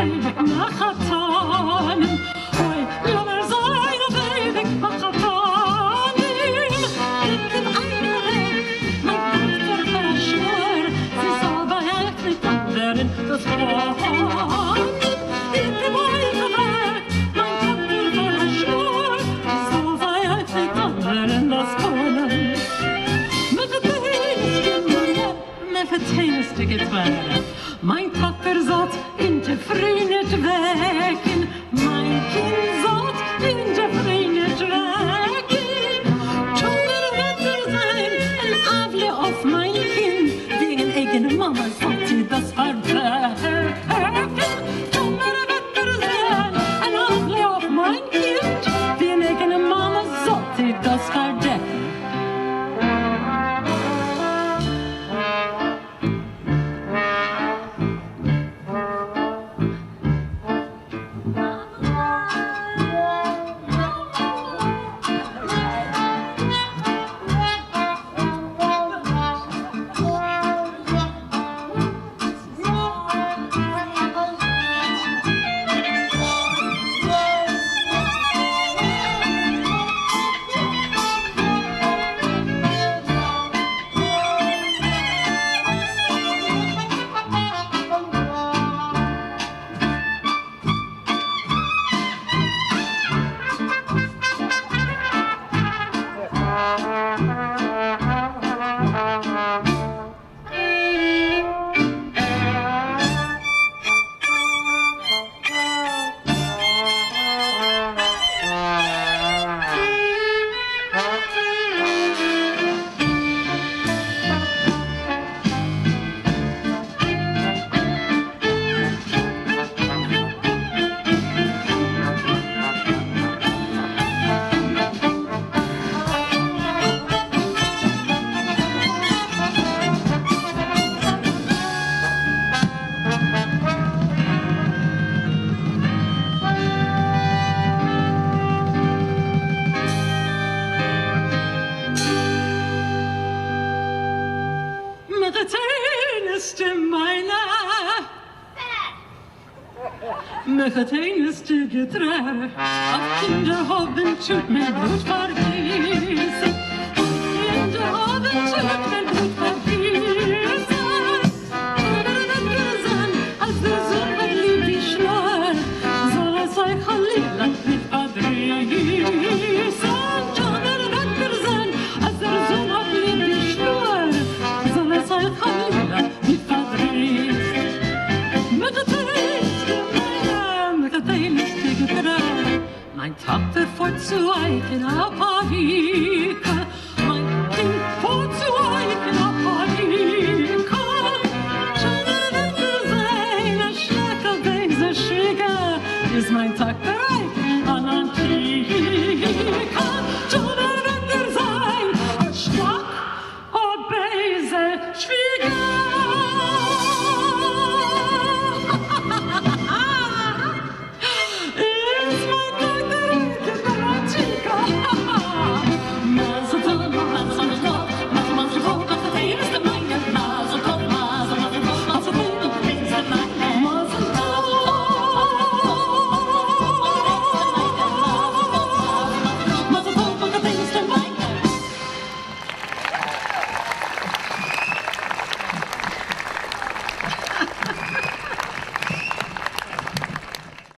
ewig Mechuteynem. Oi, jammer sein auf ewig Mechuteynem. Ik heb eine Weg, mein Tochter verschwör, sie soll bei euch nicht anderen das Wort. Ik heb eine Weg, mein Tochter verschwör, sie soll bei euch nicht anderen das Wort. Mechuteyneste Mayne, mein Tochter sollt in der Frühnet wecken, mein Kind sollt in der Frühnet wecken. Schon Wetter sein, ein Avle auf mein Kind, wegen eigener Mama sollt sie das verwecken. Schon Wetter sein, ein Avle auf mein Kind, wegen eigener Mama sollt sie das verdecken. Mechuteyneste Mayne, Mechuteyneste Getreide, auf Kinder haben tut mein Blut vergießen, Kinder haben tut mein Blut vergießen. Oder Wetter sein, als der Sohn hat lieb die Schnur, soll es euch Halila nicht verdrießen. Oder Wetter sein, als der Sohn hat lieb die Schnur, soll es euch Halila nicht verdrießen. Mechuteyneste Mayne, mein Tochter fort zu eigen auf Paris.